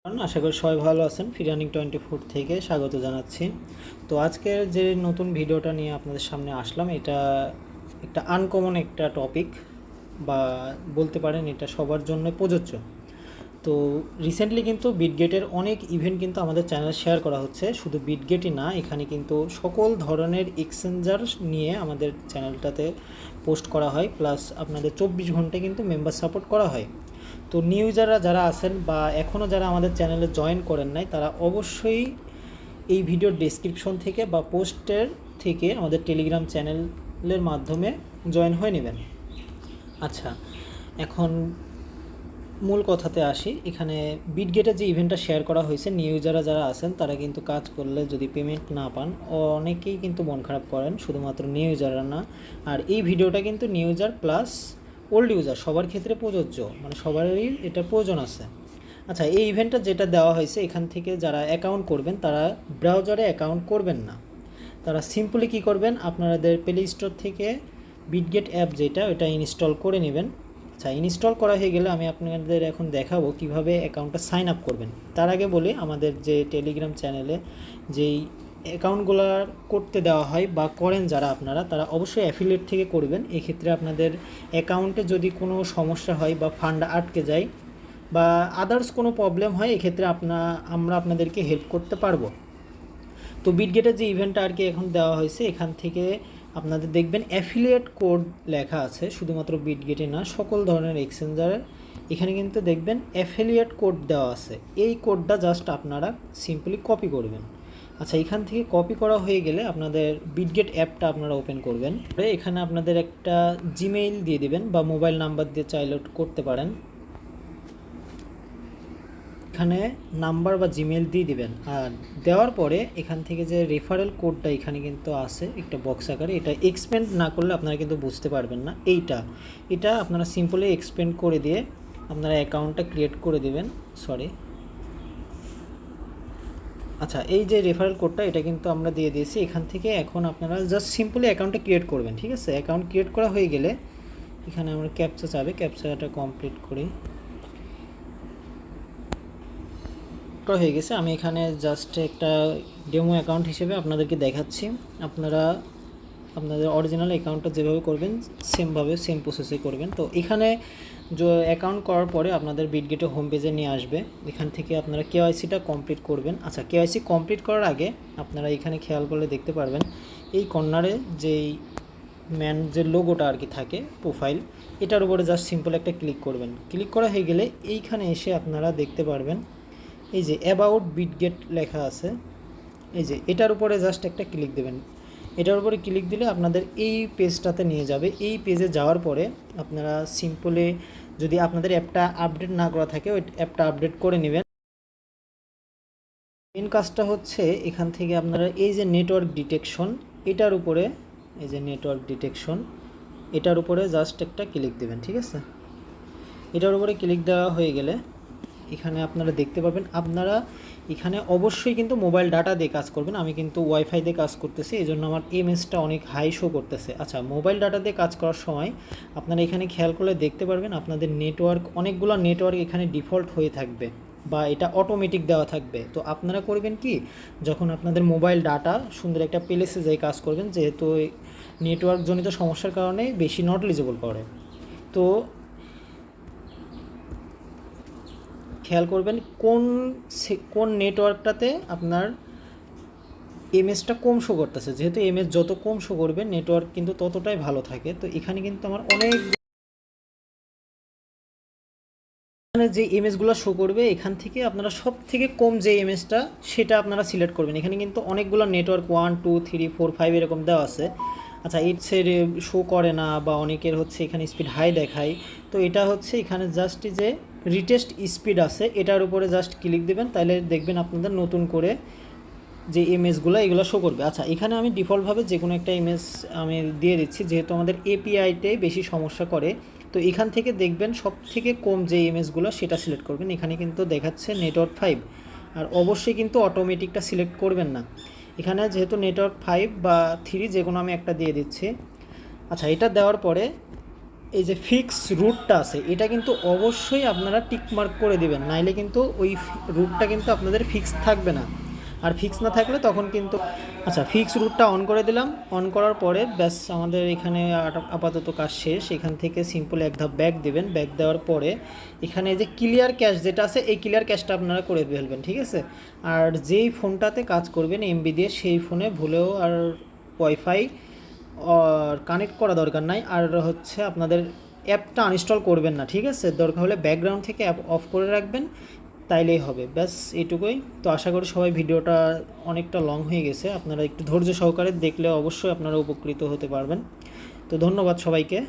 আশা করি সবাই ভালো আছেন। ফিরানিং 24 থেকে স্বাগত জানাচ্ছি। তো আজকের যে নতুন ভিডিওটা নিয়ে আপনাদের সামনে আসলাম, এটা একটা আনকমন একটা টপিক, বা বলতে পারেন এটা সবার জন্য প্রযোজ্য। তো রিসেন্টলি কিন্তু বিটগেটের অনেক ইভেন্ট কিন্তু আমাদের চ্যানেলে শেয়ার করা হচ্ছে। শুধু বিটগেটই না, এখানে কিন্তু সকল ধরনের এক্সচেঞ্জার নিয়ে আমাদের চ্যানেলটাতে পোস্ট করা হয়, প্লাস আপনাদের 24 ঘন্টায় কিন্তু মেম্বার সাপোর্ট করা হয়। তো নিউ ইউজাররা যারা আছেন বা এখনও যারা আমাদের চ্যানেলে জয়েন করেন নাই, তারা অবশ্যই এই ভিডিওর ডেসক্রিপশন থেকে বা পোস্টের থেকে আমাদের টেলিগ্রাম চ্যানেলের মাধ্যমে জয়েন হয়ে নেবেন। আচ্ছা, এখন মূল কথাতে আসি। এখানে বিটগেটে যে ইভেন্টটা শেয়ার করা হয়েছে, নিউ ইউজাররা যারা আছেন তারা কিন্তু কাজ করলে যদি পেমেন্ট না পান, অনেকেই কিন্তু মন খারাপ করেন, শুধুমাত্র নিউ ইউজাররা না। আর এই ভিডিওটা কিন্তু new user plus old user সবার ক্ষেত্রে প্রযোজ্য, মানে সবারই এটা প্রয়োজন আছে। আচ্ছা, এই ইভেন্টটা যেটা দেওয়া হয়েছে, এখান থেকে যারা অ্যাকাউন্ট করবেন তারা ব্রাউজারে অ্যাকাউন্ট করবেন না। তারা সিম্পলি কী করবেন, আপনাদের প্লে স্টোর থেকে বিটগেট অ্যাপ যেটা, ওটা ইনস্টল করে নেবেন। আচ্ছা, ইনস্টল করা হয়ে গেলে আমি আপনাদের এখন দেখাবো কিভাবে অ্যাকাউন্টটা সাইন আপ করবেন। তার আগে বলি, আমাদের যে টেলিগ্রাম চ্যানেলে যেই অ্যাকাউন্টগুলো করতে দেওয়া হয় বা করেন যারা আপনারা, তারা অবশ্যই অ্যাফিলিয়েট থেকে করবেন। এক্ষেত্রে আপনাদের অ্যাকাউন্টে যদি কোনো সমস্যা হয় বা ফান্ড আটকে যায় বা আদার্স কোনো প্রবলেম হয়, এক্ষেত্রে আমরা আপনাদেরকে হেল্প করতে পারবো। তো বিটগেটের যে ইভেন্টটা আর কি এখন দেওয়া হয়েছে, এখান থেকে আপনাদের দেখবেন অ্যাফিলিয়েট কোড লেখা আছে। শুধুমাত্র বিটগেটে না, সকল ধরনের এক্সচেঞ্জারে এখানে কিন্তু দেখবেন অ্যাফিলিয়েট কোড দেওয়া আছে। এই কোডটা জাস্ট আপনারা সিম্পলি কপি করবেন। আচ্ছা, এখান থেকে কপি করা হয়ে গেলে আপনাদের বিটগেট অ্যাপটা আপনারা ওপেন করবেন। এখানে আপনাদের একটা জিমেইল দিয়ে দেবেন বা মোবাইল নাম্বার দিয়ে চাইলে করতে পারেন। এখানে নাম্বার বা জিমেল দিয়ে দিবেন। আর দেওয়ার পরে এখান থেকে যে রেফারেল কোডটা এখানে কিন্তু আছে একটা বক্স আকারে, এটা এক্সপেন্ড না করলে আপনারা কিন্তু বুঝতে পারবেন না। এটা আপনারা সিম্পলি এক্সপেন্ড করে দিয়ে আপনারা অ্যাকাউন্টটা ক্রিয়েট করে দিবেন। আচ্ছা, এই যে রেফারেল কোডটা, এটা কিন্তু আমরা দিয়ে দিয়েছি। এখান থেকে এখন আপনারা জাস্ট সিম্পলি অ্যাকাউন্টটা ক্রিয়েট করবেন। ঠিক আছে, অ্যাকাউন্ট ক্রিয়েট করা হয়ে গেলে এখানে আমরা ক্যাপচা চাবে, ক্যাপচাটা কমপ্লিট করি। হয়ে গেছে। আমি এখানে জাস্ট একটা ডেমো অ্যাকাউন্ট হিসেবে আপনাদেরকে দেখাচ্ছি। আপনারা আপনাদের অরিজিনাল অ্যাকাউন্টটা যেভাবে করবেন সেমভাবে সেম প্রসেসে করবেন। তো এখানে যে অ্যাকাউন্ট করার পরে আপনাদের বিটগেটে হোম পেজে নিয়ে আসবে। এখান থেকে আপনারা কেওয়াইসিটা কমপ্লিট করবেন। আচ্ছা, কেওয়াইসি কমপ্লিট করার আগে আপনারা এখানে খেয়াল করলে দেখতে পারবেন, এই কর্নারে যেই যে লোগোটা আর কি থাকে প্রোফাইল, এটার উপরে জাস্ট সিম্পল একটা ক্লিক করবেন। ক্লিক করা হয়ে গেলে এইখানে এসে আপনারা দেখতে পারবেন এই যে অ্যাবাউট বিটগেট লেখা আছে, এই যে এটার উপরে জাস্ট একটা ক্লিক দেবেন। এটার উপরে ক্লিক দিলে আপনাদের এই পেজটাতে নিয়ে যাবে। এই পেজে যাওয়ার পরে আপনারা সিম্পলি, যদি আপনাদের অ্যাপটা আপডেট না করা থাকে, ওই অ্যাপটা আপডেট করে নেবেন। মেন কাজটা হচ্ছে এখান থেকে আপনারা এই যে নেটওয়ার্ক ডিটেকশন, এটার উপরে, এই যে নেটওয়ার্ক ডিটেকশন, এটার উপরে জাস্ট একটা ক্লিক দেবেন। ঠিক আছে, এটার উপরে ক্লিক দেওয়া হয়ে গেলে এখানে আপনারা দেখতে পাবেন, আপনারা এখানে অবশ্যই কিন্তু মোবাইল ডাটা দিয়ে কাজ করবেন। আমি কিন্তু ওয়াইফাই দিয়ে কাজ করতেছি, এই জন্য আমার এমএসটা অনেক হাই শো করতেছে। আচ্ছা, মোবাইল ডাটা দিয়ে কাজ করার সময় আপনারা এখানে খেয়াল করলে দেখতে পারবেন আপনাদের নেটওয়ার্ক, অনেকগুলো নেটওয়ার্ক এখানে ডিফল্ট হয়ে থাকবে বা এটা অটোমেটিক দেওয়া থাকবে। তো আপনারা করবেন কি, যখন আপনাদের মোবাইল ডাটা সুন্দর একটা প্লেসে যেয়ে কাজ করবেন, যেহেতু নেটওয়ার্ক জনিত সমস্যার কারণে বেশি নট এলিজিবল করে, তো খেয়াল করবেন কোন নেটওয়ার্কটাতে আপনার এমএসটা কম শো করতেছে। যেহেতু এমএস যত কম শো করবে, নেটওয়ার্ক কিন্তু ততটাই ভালো থাকে। তো এখানে কিন্তু আমার অনেক, এখানে যে এমএসগুলো শো করবে, এখান থেকে আপনারা সব থেকে কম যে এমএসটা সেটা আপনারা সিলেক্ট করবেন। এখানে কিন্তু অনেকগুলো নেটওয়ার্ক 1 2 3 4 5 এরকম দেওয়া আছে। আচ্ছা, এর শো করে না বা অনেকের হচ্ছে এখানে স্পিড হাই দেখায়। তো এটা হচ্ছে এখানে জাস্ট যে রিটেস্ট স্পিড আছে, এটার উপরে জাস্ট ক্লিক দেবেন, তাহলে দেখবেন আপনাদের নতুন করে যে এমএসগুলো এগুলো শো করবে। আচ্ছা, এখানে আমি ডিফল্টভাবে যে কোনো একটা এমএস আমি দিয়ে দিচ্ছি, যেহেতু আমাদের এপিআইতে বেশি সমস্যা করে। তো এখান থেকে দেখবেন সব থেকে কম যে এমএসগুলো সেটা সিলেক্ট করবেন। এখানে কিন্তু দেখাচ্ছে নেটওয়ার্ক 5, আর অবশ্যই কিন্তু অটোমেটিকটা সিলেক্ট করবেন না। এখানে যেহেতু নেটওয়ার্ক 5 বা 3 যে কোনো আমি একটা দিয়ে দিচ্ছি। আচ্ছা, এটা দেওয়ার পরে এই যে ফিক্স রুটটা আছে এটা কিন্তু অবশ্যই আপনারা টিক মার্ক করে দিবেন, নাইলে কিন্তু ওই রুটটা কিন্তু আপনাদের ফিক্স থাকবে না। আর ফিক্স না থাকলে তখন কিন্তু আচ্ছা, ফিক্স রুটটা অন করে দিলাম। অন করার পরে ব্যাস আমাদের এখানে আপাতত কাজ শেষ। এখান থেকে সিম্পল এক ধাপ ব্যাক দেবেন। ব্যাক দেওয়ার পরে এখানে যে ক্লিয়ার ক্যাশ যেটা আছে এই ক্লিয়ার ক্যাশটা আপনারা করে ফেলবেন, ঠিক আছে। আর যেই ফোনটাতে কাজ করবেন এমবি দিয়ে সেই ফোনে ভুলেও আর ওয়াইফাই কানেক্ট করা দরকার নাই। আর হচ্ছে আপনাদের অ্যাপটা আনইনস্টল করবেন না, ঠিক আছে। দরকার হলে ব্যাকগ্রাউন্ড থেকে অ্যাপ অফ করে রাখবেন, তাইলেই হবে। ব্যাস এইটুকুই। তো আশা করি সবাই ভিডিওটা অনেকটা লং হয়ে গেছে, আপনারা একটু ধৈর্য সহকারে দেখলে অবশ্যই আপনারা উপকৃত হতে পারবেন। তো ধন্যবাদ সবাইকে।